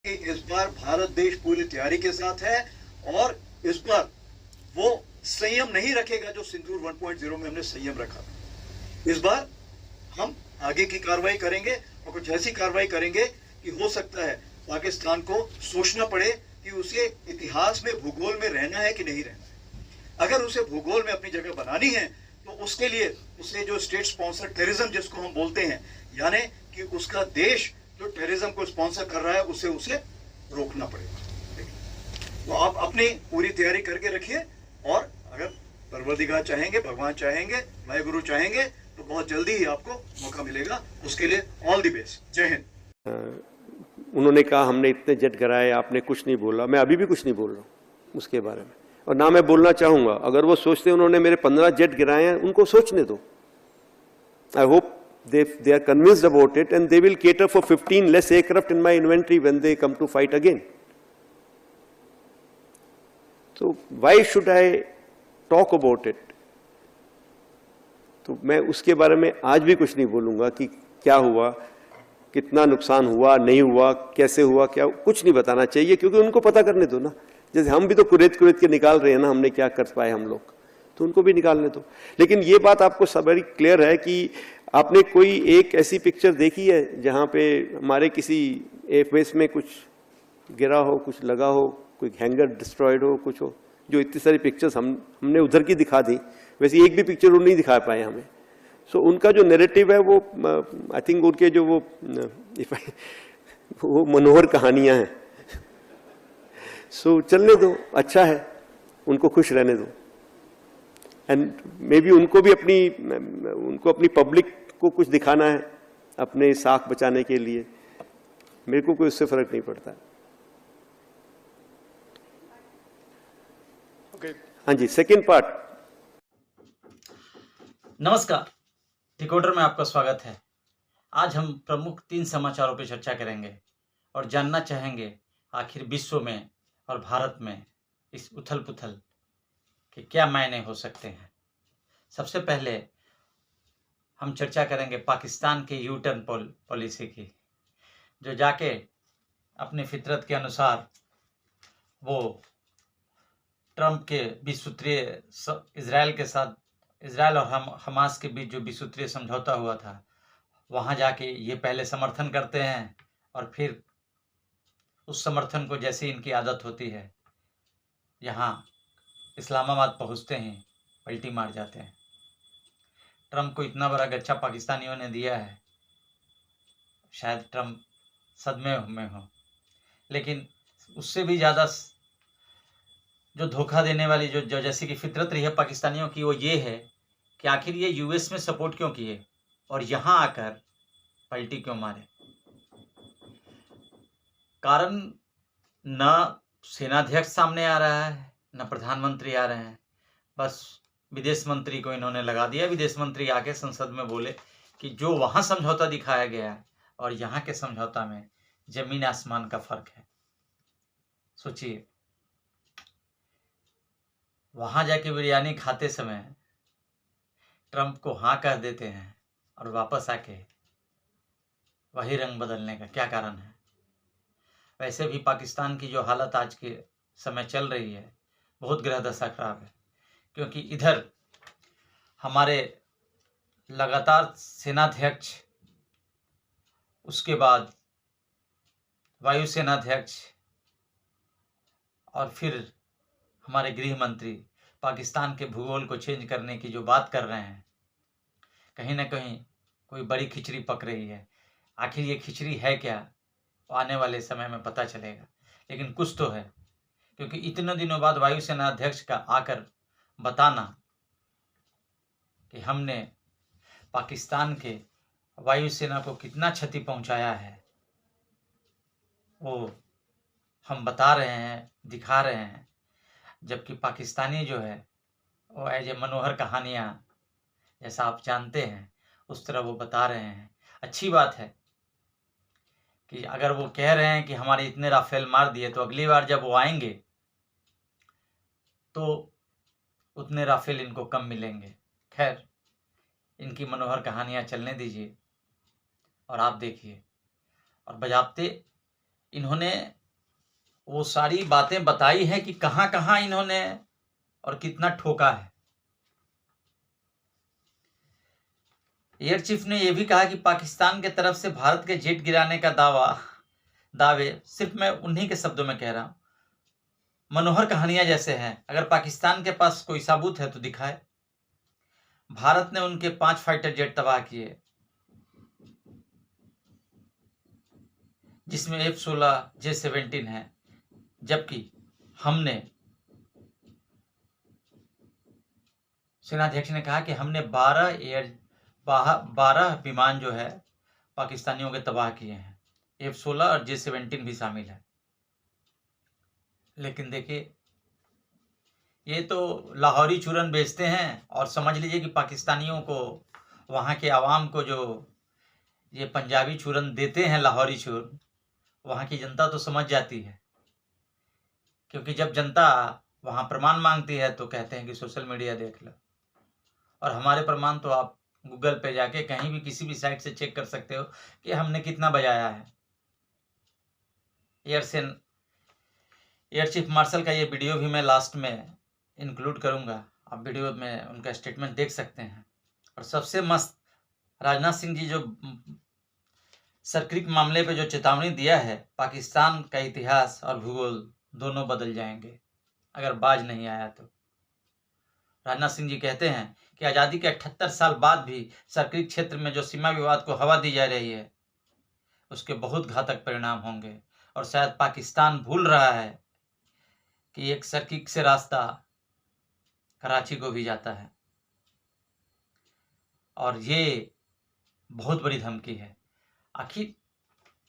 कि इस बार भारत देश पूरी तैयारी के साथ है और इस बार वो संयम नहीं रखेगा जो सिंदूर 1.0 में हमने संयम रखा। इस बार हम आगे की कार्रवाई करेंगे और कुछ ऐसी कार्रवाई करेंगे कि हो सकता है पाकिस्तान को सोचना पड़े कि उसे इतिहास में भूगोल में रहना है कि नहीं रहना है। अगर उसे भूगोल में अपनी जगह बनानी है तो उसके लिए उसे जो स्टेट स्पॉन्सर टेररिज्म जिसको हम बोलते हैं, यानी कि उसका देश जो टेररिज्म को स्पॉन्सर कर रहा है उसे रोकना पड़ेगा। तो आप अपनी पूरी तैयारी करके रखिए और अगर परवरदिगार चाहेंगे, भगवान चाहेंगे, वाहेगुरु चाहेंगे तो बहुत जल्दी ही आपको मौका मिलेगा। उसके लिए ऑल द बेस्ट। जय हिंद। उन्होंने कहा हमने इतने जेट गिराए, आपने कुछ नहीं बोला। मैं अभी भी कुछ नहीं बोल रहा हूँ उसके बारे में, और ना मैं बोलना चाहूंगा। अगर वो सोचते उन्होंने मेरे 15 जेट गिराए हैं, उनको सोचने दो। I hope they are convinced about it and they will cater for 15 less aircraft in my inventory when they come to fight again. So why should I talk about it? तो मैं उसके बारे में आज भी कुछ नहीं बोलूंगा कि क्या हुआ, कितना नुकसान हुआ, नहीं हुआ, कैसे हुआ, क्या, कुछ नहीं बताना चाहिए, क्योंकि उनको पता करने दो ना। जैसे हम भी तो कुरेद कुरेद के निकाल रहे हैं ना, हमने क्या कर पाए हम लोग, तो उनको भी निकालने दो। लेकिन ये बात आपको सब बड़ी क्लियर है कि आपने कोई एक ऐसी पिक्चर देखी है जहां पे हमारे किसी एयरबेस में कुछ गिरा हो, कुछ लगा हो, कोई हैंगर डिस्ट्रॉयड हो, कुछ हो? जो इतनी सारी पिक्चर्स हमने उधर की दिखा दी, वैसे एक भी पिक्चर वो नहीं दिखा पाए हमें। सो उनका जो नैरेटिव है वो आई थिंक उनके जो वो मनोहर कहानियां हैं। सो चलने दो, अच्छा है, उनको खुश रहने दो। एंड मे बी उनको अपनी पब्लिक को कुछ दिखाना है अपने साख बचाने के लिए। मेरे को कोई उससे फर्क नहीं पड़ता। हाँ जी, सेकंड पार्ट। नमस्कार, डिकोडर में आपका स्वागत है। आज हम प्रमुख 3 समाचारों पर चर्चा करेंगे और जानना चाहेंगे आखिर विश्व में और भारत में इस उथल पुथल के क्या मायने हो सकते हैं। सबसे पहले हम चर्चा करेंगे पाकिस्तान के यू टर्न पॉलिसी की, जो जाके अपनी फितरत के अनुसार वो ट्रंप के 20 सूत्रीय इजराइल और हमास के बीच जो 20 सूत्रीय समझौता हुआ था, वहाँ जाके ये पहले समर्थन करते हैं और फिर उस समर्थन को जैसे इनकी आदत होती है, यहाँ इस्लामाबाद पहुँचते ही पलटी मार जाते हैं। ट्रंप को इतना बड़ा गच्छा पाकिस्तानियों ने दिया है, शायद ट्रंप सदमे में हो। लेकिन उससे भी ज़्यादा जो धोखा देने वाली जो जैसी की फितरत रही है पाकिस्तानियों की, वो ये है कि आखिर ये यूएस में सपोर्ट क्यों किए और यहाँ आकर पलटी क्यों मारे। कारण न सेनाध्यक्ष सामने आ रहा है, न प्रधानमंत्री आ रहे हैं, बस विदेश मंत्री को इन्होंने लगा दिया। विदेश मंत्री आके संसद में बोले कि जो वहाँ समझौता दिखाया गया और यहाँ के समझौता में जमीन आसमान का फर्क है। सोचिए, वहाँ जाके बिरयानी खाते समय ट्रंप को हाँ कह देते हैं और वापस आके वही रंग बदलने का क्या कारण है। वैसे भी पाकिस्तान की जो हालत आज के समय चल रही है, बहुत ग्रह दशा खराब है, क्योंकि इधर हमारे लगातार सेनाध्यक्ष, उसके बाद वायुसेनाध्यक्ष और फिर हमारे गृह मंत्री पाकिस्तान के भूगोल को चेंज करने की जो बात कर रहे हैं, कहीं ना कहीं कोई बड़ी खिचड़ी पक रही है। आखिर ये खिचड़ी है क्या, आने वाले समय में पता चलेगा। लेकिन कुछ तो है, क्योंकि इतने दिनों बाद वायुसेना अध्यक्ष का आकर बताना कि हमने पाकिस्तान के वायुसेना को कितना क्षति पहुंचाया है, वो हम बता रहे हैं, दिखा रहे हैं। जबकि पाकिस्तानी जो है वो एज ए मनोहर कहानियाँ, जैसा आप जानते हैं, उस तरह वो बता रहे हैं। अच्छी बात है कि अगर वो कह रहे हैं कि हमारे इतने राफेल मार दिए, तो अगली बार जब वो आएंगे तो उतने राफेल इनको कम मिलेंगे। खैर, इनकी मनोहर कहानियाँ चलने दीजिए और आप देखिए। और बजाते इन्होंने वो सारी बातें बताई हैं कि कहाँ कहाँ इन्होंने और कितना ठोका है। एयर चीफ ने यह भी कहा कि पाकिस्तान के तरफ से भारत के जेट गिराने का दावे सिर्फ मैं उन्हीं के शब्दों में कह रहा हूं, मनोहर कहानियां जैसे हैं। अगर पाकिस्तान के पास कोई सबूत है तो दिखाए। भारत ने उनके 5 फाइटर जेट तबाह किए, जिसमें F-16 J-17 है, जबकि हमने, सेनाध्यक्ष ने कहा कि हमने 12 विमान जो है पाकिस्तानियों के तबाह किए हैं। F-16 और J-17 भी शामिल है। लेकिन देखिए, ये तो लाहौरी चूरन बेचते हैं और समझ लीजिए कि पाकिस्तानियों को, वहाँ के आवाम को जो ये पंजाबी चूरन देते हैं, लाहौरी चूरन, वहाँ की जनता तो समझ जाती है। क्योंकि जब जनता वहाँ प्रमाण मांगती है तो कहते हैं कि सोशल मीडिया देख लो, और हमारे प्रमाण तो आप गूगल पे जाके कहीं भी किसी भी साइट से चेक कर सकते हो कि हमने कितना बजाया है। एयर चीफ मार्शल का ये वीडियो भी मैं लास्ट में इंक्लूड करूंगा, आप वीडियो में उनका स्टेटमेंट देख सकते हैं। और सबसे मस्त, राजनाथ सिंह जी जो सर्किट मामले पे जो चेतावनी दिया है, पाकिस्तान का इतिहास और भूगोल दोनों बदल जाएंगे अगर बाज नहीं आया तो। राजनाथ सिंह जी कहते हैं कि आज़ादी के 78 साल बाद भी सर्किट क्षेत्र में जो सीमा विवाद को हवा दी जा रही है, उसके बहुत घातक परिणाम होंगे। और शायद पाकिस्तान भूल रहा है कि एक सर्किट से रास्ता कराची को भी जाता है, और ये बहुत बड़ी धमकी है। आखिर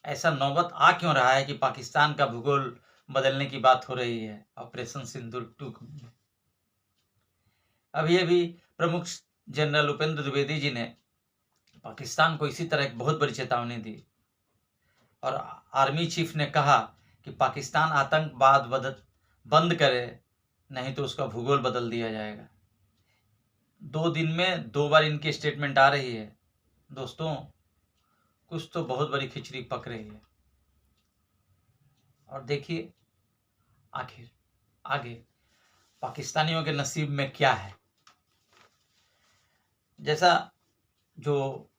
ऐसा नौबत आ क्यों रहा है कि पाकिस्तान का भूगोल बदलने की बात हो रही है ऑपरेशन सिंदूर 2 में। अभी प्रमुख जनरल उपेंद्र द्विवेदी जी ने पाकिस्तान को इसी तरह एक बहुत बड़ी चेतावनी दी, और आर्मी चीफ ने कहा कि पाकिस्तान आतंकवाद बंद करे, नहीं तो उसका भूगोल बदल दिया जाएगा। 2 दिन में 2 बार इनकी स्टेटमेंट आ रही है। दोस्तों, कुछ तो बहुत बड़ी खिचड़ी पक रही है। और देखिए आखिर आगे पाकिस्तानियों के नसीब में क्या है। जैसा जो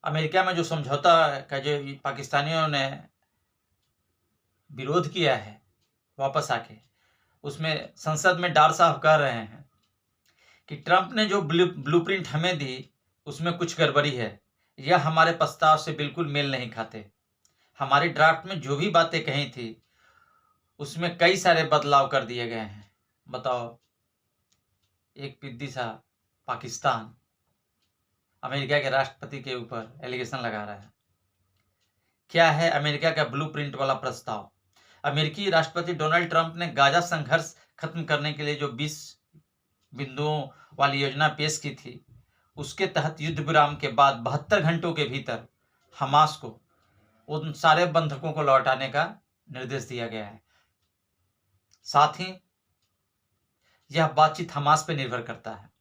अमेरिका में जो समझौता का जो पाकिस्तानियों ने विरोध किया है, वापस आके उसमें संसद में डार साहब कह रहे हैं कि ट्रंप ने जो ब्लूप्रिंट हमें दी उसमें कुछ गड़बड़ी है, यह हमारे प्रस्ताव से बिल्कुल मेल नहीं खाते। हमारी ड्राफ्ट में जो भी बातें कही थी उसमें कई सारे बदलाव कर दिए गए हैं। बताओ, एक पिद्दी सा पाकिस्तान अमेरिका के राष्ट्रपति के ऊपर एलिगेशन लगा रहा है। क्या है अमेरिका का ब्लूप्रिंट वाला प्रस्ताव? अमेरिकी राष्ट्रपति डोनाल्ड ट्रंप ने गाजा संघर्ष खत्म करने के लिए जो 20 बिंदुओं वाली योजना पेश की थी, उसके तहत युद्ध विराम के बाद 72 घंटों के भीतर हमास को उन सारे बंधकों को लौटाने का निर्देश दिया गया है। साथ ही यह बातचीत हमास पर निर्भर करता है।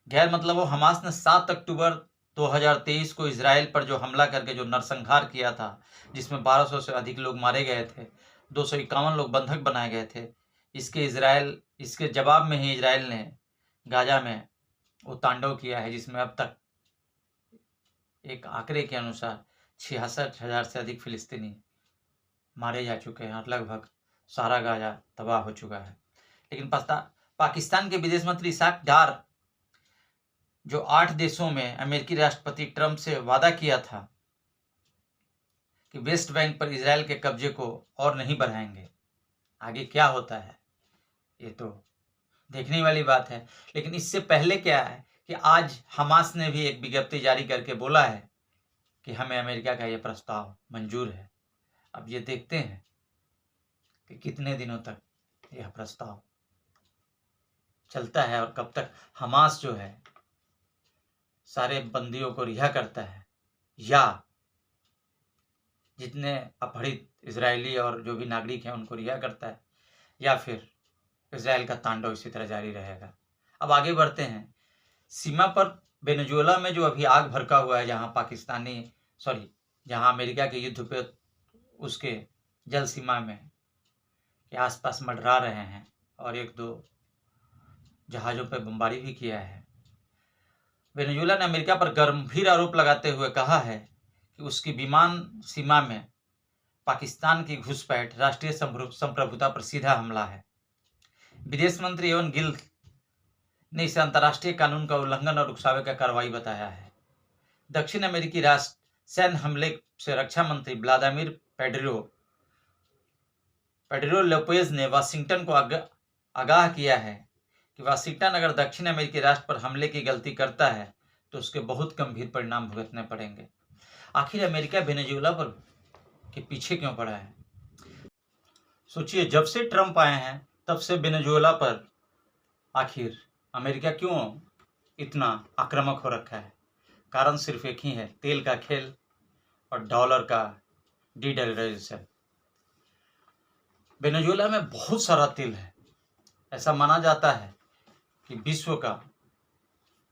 गैर मतलब हमास ने 7 अक्टूबर 2023 को इजराइल पर जो हमला करके जो नरसंहार किया था, जिसमें 1200 से अधिक लोग मारे गए थे, 251 लोग बंधक बनाए गए थे, इसके जवाब में ही इजराइल ने गाजा में वो तांडव किया है, जिसमें अब तक एक आंकड़े के अनुसार 66,000 से अधिक फिलिस्तीनी मारे जा चुके हैं और लगभग सारा गाजा तबाह हो चुका है। लेकिन पाकिस्तान के विदेश मंत्री इसाक डार, जो 8 देशों में अमेरिकी राष्ट्रपति ट्रंप से वादा किया था कि वेस्ट बैंक पर इजराइल के कब्जे को और नहीं बढ़ाएंगे, आगे क्या होता है ये तो देखने वाली बात है। लेकिन इससे पहले क्या है कि आज हमास ने भी एक विज्ञप्ति जारी करके बोला है कि हमें अमेरिका का ये प्रस्ताव मंजूर है। अब ये देखते हैं कि कितने दिनों तक यह प्रस्ताव चलता है और कब तक हमास जो है सारे बंदियों को रिहा करता है, या जितने अपहरित इजरायली और जो भी नागरिक हैं उनको रिहा करता है, या फिर इजराइल का तांडव इसी तरह जारी रहेगा। अब आगे बढ़ते हैं। सीमा पर वेनेजुएला में जो अभी आग भड़का हुआ है, जहां जहां अमेरिका के युद्ध पे उसके जल सीमा में के आसपास मंडरा रहे हैं और 1-2 जहाज़ों पर बमबारी भी किया है। वेनेजुएला ने अमेरिका पर गंभीर आरोप लगाते हुए कहा है कि उसकी विमान सीमा में पाकिस्तान की घुसपैठ राष्ट्रीय संप्रभुता पर सीधा हमला है। विदेश मंत्री एवन गिल ने इसे अंतर्राष्ट्रीय कानून का उल्लंघन और उकसावे का कार्रवाई बताया है। दक्षिण अमेरिकी राष्ट्र सैन्य हमले से रक्षा मंत्री व्लादिमीर पेड्रो लोपेज ने वाशिंगटन को आगाह किया है कि वाशिंगटन अगर दक्षिण अमेरिकी राष्ट्र पर हमले की गलती करता है तो उसके बहुत गंभीर परिणाम भुगतने पड़ेंगे। आखिर अमेरिका वेनेजुएला पर के पीछे क्यों पड़ा है? सोचिए, जब से ट्रंप आए हैं तब से वेनेजुएला पर आखिर अमेरिका क्यों इतना आक्रामक हो रखा है? कारण सिर्फ एक ही है, तेल का खेल और डॉलर का डीडॉलराइजेशन। वेनेजुएला में बहुत सारा तेल है। ऐसा माना जाता है कि विश्व का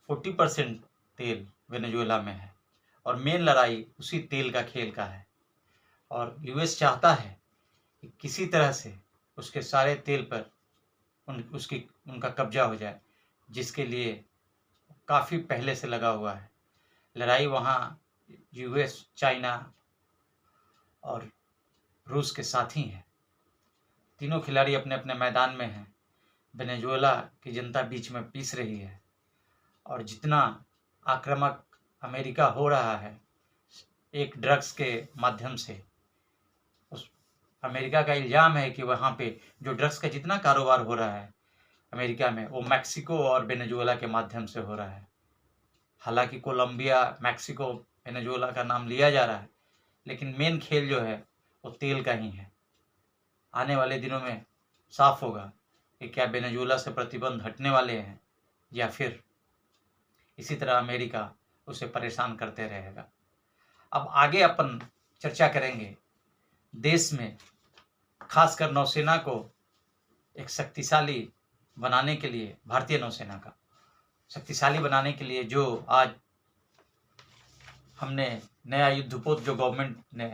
40% तेल वेनेजुएला में है और मेन लड़ाई उसी तेल का खेल का है। और यूएस चाहता है कि किसी तरह से उसके सारे तेल पर उनका कब्जा हो जाए, जिसके लिए काफ़ी पहले से लगा हुआ है। लड़ाई वहाँ यूएस, चाइना और रूस के साथ ही है। तीनों खिलाड़ी अपने अपने मैदान में हैं। वेनेजुएला की जनता बीच में पीस रही है और जितना आक्रामक अमेरिका हो रहा है एक ड्रग्स के माध्यम से, उस अमेरिका का इल्ज़ाम है कि वहाँ पे जो ड्रग्स का जितना कारोबार हो रहा है अमेरिका में, वो मैक्सिको और वेनेजुएला के माध्यम से हो रहा है। हालांकि कोलंबिया, मैक्सिको, वेनेजुएला का नाम लिया जा रहा है, लेकिन मेन खेल जो है वो तेल का ही है। आने वाले दिनों में साफ होगा कि क्या वेनेजुएला से प्रतिबंध हटने वाले हैं या फिर इसी तरह अमेरिका उसे परेशान करते रहेगा। अब आगे अपन चर्चा करेंगे देश में खासकर नौसेना को एक शक्तिशाली बनाने के लिए, भारतीय नौसेना का शक्तिशाली बनाने के लिए जो आज हमने नया युद्धपोत जो गवर्नमेंट ने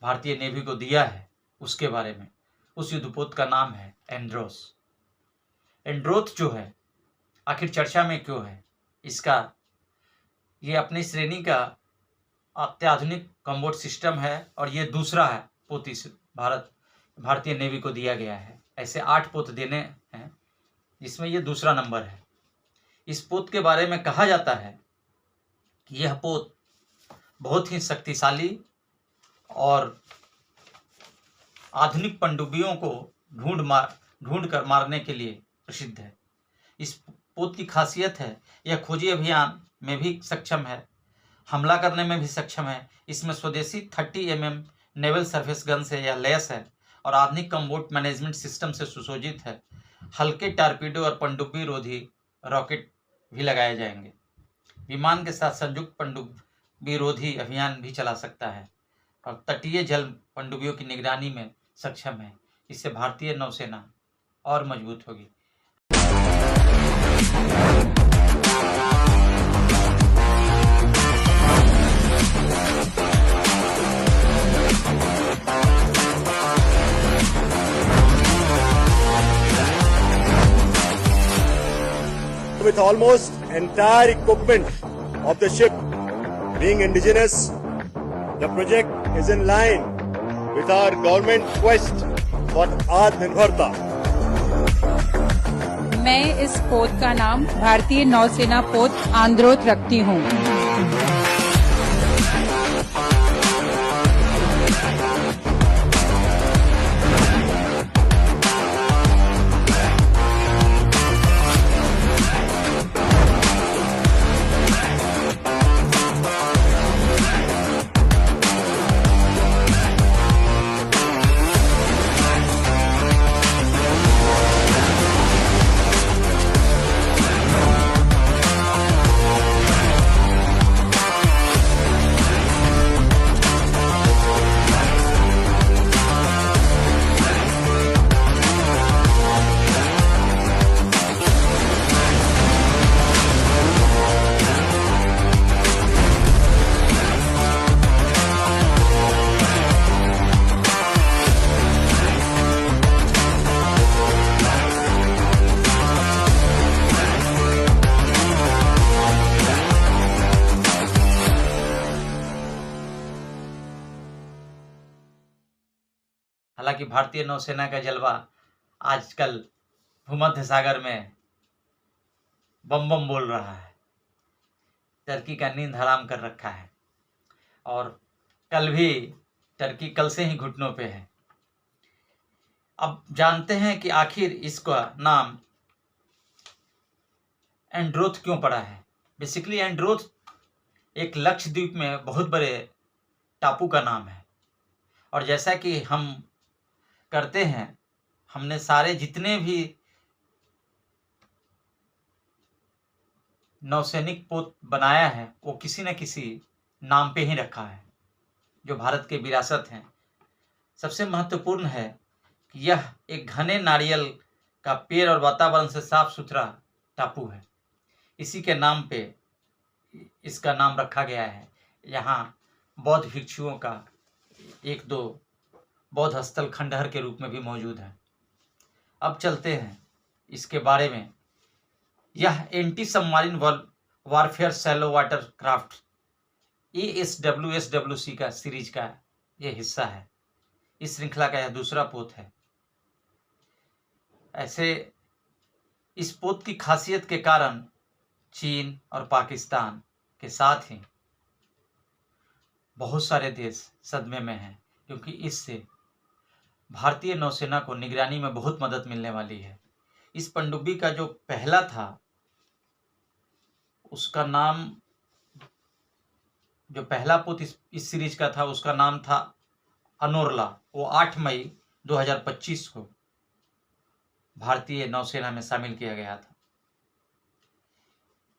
भारतीय नेवी को दिया है उसके बारे में। उस युद्धपोत का नाम है एंड्रोस। एंड्रोथ जो है आखिर चर्चा में क्यों है? इसका ये अपनी श्रेणी का अत्याधुनिक कम्बोट सिस्टम है और ये दूसरा है पोत इस भारतीय नेवी को दिया गया है। ऐसे 8 पोत देने हैं जिसमें ये दूसरा नंबर है। इस पोत के बारे में कहा जाता है कि यह पोत बहुत ही शक्तिशाली और आधुनिक पनडुब्बियों को ढूंढ कर मारने के लिए प्रसिद्ध है। इस पोत की खासियत है यह खोजी अभियान में भी सक्षम है, हमला करने में भी सक्षम है। इसमें स्वदेशी 30 mm नेवल सरफेस गन से यह लैस है और आधुनिक कम्बोट मैनेजमेंट सिस्टम से सुसज्जित है। हल्के टारपीडो और पनडुब्बी रोधी रॉकेट भी लगाए जाएंगे। विमान के साथ संयुक्त पनडुब्बी रोधी अभियान भी चला सकता है और तटीय जल पनडुब्बियों की निगरानी में सक्षम है। इससे भारतीय नौसेना और मजबूत होगी। With almost entire equipment of the ship being indigenous, the project is in line with our government quest for Atmanirbharta. मैं इस पोत का नाम भारतीय नौसेना पोत आंद्रोथ रखती हूँ। हालांकि भारतीय नौसेना का जलवा आजकल भूमध्य सागर में बम बम बोल रहा है, टर्की का नींद हराम कर रखा है। और कल भी टर्की कल से ही घुटनों पे है। अब जानते हैं कि आखिर इसका नाम एंड्रोथ क्यों पड़ा है। बेसिकली एंड्रोथ एक लक्षद्वीप में बहुत बड़े टापू का नाम है। और जैसा कि हम करते हैं, हमने सारे जितने भी नौसैनिक पोत बनाया है वो किसी न किसी नाम पे ही रखा है, जो भारत के विरासत हैं। सबसे महत्वपूर्ण है कि यह एक घने नारियल का पेड़ और वातावरण से साफ सुथरा टापू है। इसी के नाम पे इसका नाम रखा गया है। यहाँ बौद्ध भिक्षुओं का एक दो बौद्ध स्थल खंडहर के रूप में भी मौजूद है। अब चलते हैं इसके बारे में। यह anti submarine warfare shallow water craft ASWSWC का सीरीज का यह हिस्सा है। इस श्रृंखला का यह दूसरा पोत है। ऐसे इस पोत की खासियत के कारण चीन और पाकिस्तान के साथ ही बहुत सारे देश सदमे में हैं, क्योंकि इससे भारतीय नौसेना को निगरानी में बहुत मदद मिलने वाली है। इस पनडुब्बी का जो पहला था, उसका नाम, जो पहला पोत इस सीरीज का था, उसका नाम था अनोरला। वो 8 मई 2025 को भारतीय नौसेना में शामिल किया गया था।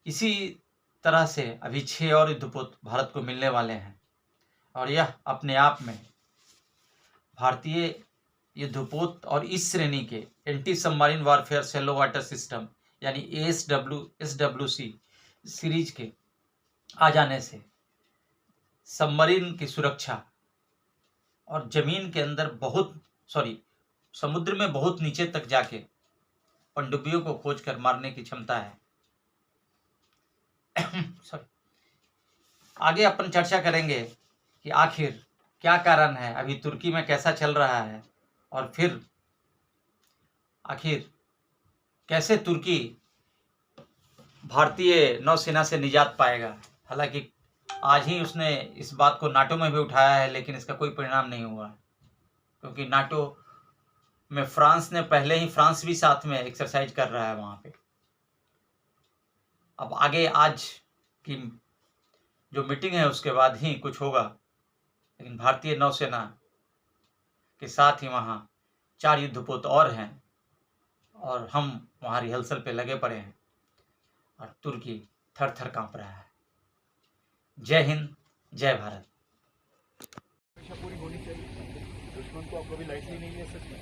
इसी तरह से अभी 6 और युद्धपोत भारत को मिलने वाले हैं, और यह अपने आप में भारतीय युद्धपोत और इस श्रेणी के anti submarine warfare shallow water system यानी ASWSWC सीरीज के आ जाने से सबमरीन की सुरक्षा और जमीन के अंदर समुद्र में बहुत नीचे तक जाके पनडुब्बियों को खोज कर मारने की क्षमता है। आगे अपन चर्चा करेंगे कि आखिर क्या कारण है, अभी तुर्की में कैसा चल रहा है, और फिर आखिर कैसे तुर्की भारतीय नौसेना से निजात पाएगा। हालांकि आज ही उसने इस बात को नाटो में भी उठाया है, लेकिन इसका कोई परिणाम नहीं हुआ, क्योंकि नाटो में फ्रांस भी साथ में एक्सरसाइज कर रहा है वहाँ पे। अब आगे आज की जो मीटिंग है उसके बाद ही कुछ होगा, लेकिन भारतीय नौसेना के साथ ही वहाँ 4 युद्धपोत और हैं, और हम वहाँ रिहर्सल पे लगे पड़े हैं, और तुर्की थर थर कांप रहा है। जय हिंद, जय भारत। पूरी होनी चाहिए। दुश्मन को आप कभी लाइटली नहीं ले सकते।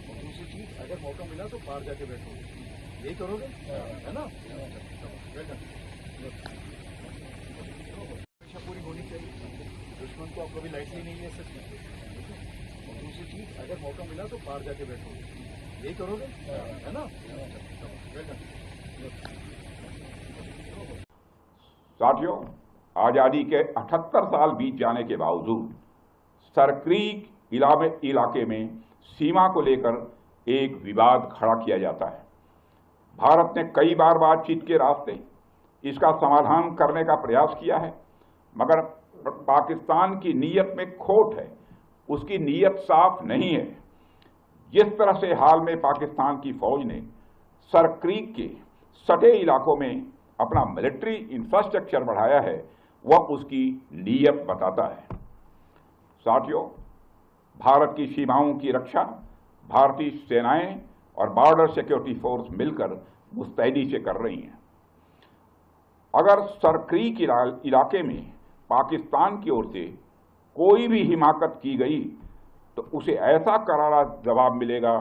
और दूसरी चीज, अगर मौका मिला तो बाहर जाके बैठो, यही करोगे, है ना? पूरी होनी चाहिए। दुश्मन को आप कभी लाइटली नहीं ले सकते। और दूसरी चीज, अगर मौका मिला तो बाहर जाके बैठो, यही करोगे, है ना? साथियों, आजादी के 78 साल बीत जाने के बावजूद सरक्रीक इलाके में सीमा को लेकर एक विवाद खड़ा किया जाता है। भारत ने कई बार बातचीत के रास्ते इसका समाधान करने का प्रयास किया है, मगर पाकिस्तान की नीयत में खोट है, उसकी नीयत साफ नहीं है। जिस तरह से हाल में पाकिस्तान की फौज ने सरक्रीक के सटे इलाकों में अपना मिलिट्री इंफ्रास्ट्रक्चर बढ़ाया है, वह उसकी नीयत बताता है। साथियों, भारत की सीमाओं की रक्षा भारतीय सेनाएं और बॉर्डर सिक्योरिटी फोर्स मिलकर मुस्तैदी से कर रही हैं। अगर सरक्रीक इलाके में पाकिस्तान की ओर से कोई भी हिमाकत की गई तो उसे ऐसा करारा जवाब मिलेगा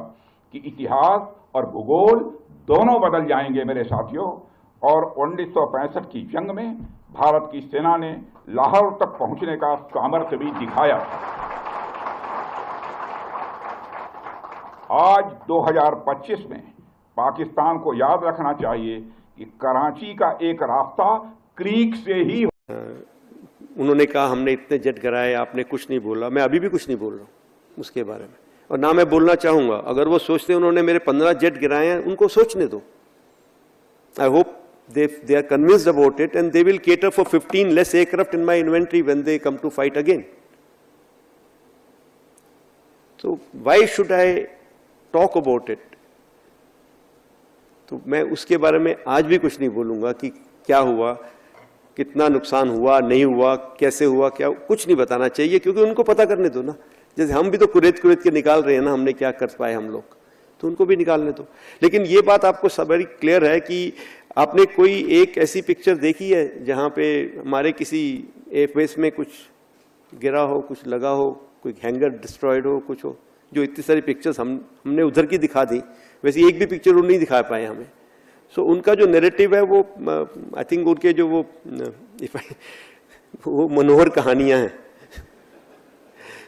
कि इतिहास और भूगोल दोनों बदल जाएंगे मेरे साथियों। और 1965 की जंग में भारत की सेना ने लाहौर तक पहुंचने का सामर्थ्य भी दिखाया। आज 2025 में पाकिस्तान को याद रखना चाहिए कि कराची का एक रास्ता क्रीक से ही। उन्होंने कहा हमने इतने जेट कराए, आपने कुछ नहीं बोला। मैं अभी भी कुछ नहीं बोल रहा हूँ। उसके बारे में, और ना मैं बोलना चाहूंगा। अगर वो सोचते हैं उन्होंने मेरे 15 जेट गिराए हैं, उनको सोचने दो। I hope they are convinced about it and they will cater for 15 less aircraft in my inventory when they come to fight again. So why should I talk about it? तो मैं उसके बारे में आज भी कुछ नहीं बोलूंगा कि क्या हुआ, कितना नुकसान हुआ, नहीं हुआ, कैसे हुआ, क्या, कुछ नहीं बताना चाहिए, क्योंकि उनको पता करने दो ना। जैसे हम भी तो कुरेद के निकाल रहे हैं ना, हमने क्या कर पाए हम लोग, तो उनको भी निकालने दो। लेकिन ये बात आपको सब बड़ी क्लियर है कि आपने कोई एक ऐसी पिक्चर देखी है जहां पे हमारे किसी एयरबेस में कुछ गिरा हो, कुछ लगा हो, कोई हैंगर डिस्ट्रॉयड हो, कुछ हो? जो इतनी सारी पिक्चर्स हमने उधर की दिखा दी, वैसे एक भी पिक्चर वो नहीं दिखा पाए हमें। सो उनका जो नैरेटिव है वो आई थिंक उनके जो वो मनोहर कहानियां हैं।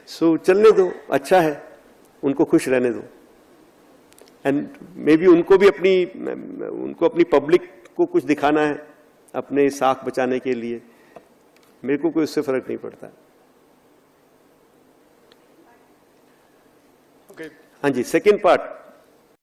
सो चलने दो, अच्छा है, उनको खुश रहने दो। एंड मे बी उनको अपनी पब्लिक को कुछ दिखाना है अपने साख बचाने के लिए, मेरे को कोई उससे फर्क नहीं पड़ता। हाँ जी, सेकंड पार्ट,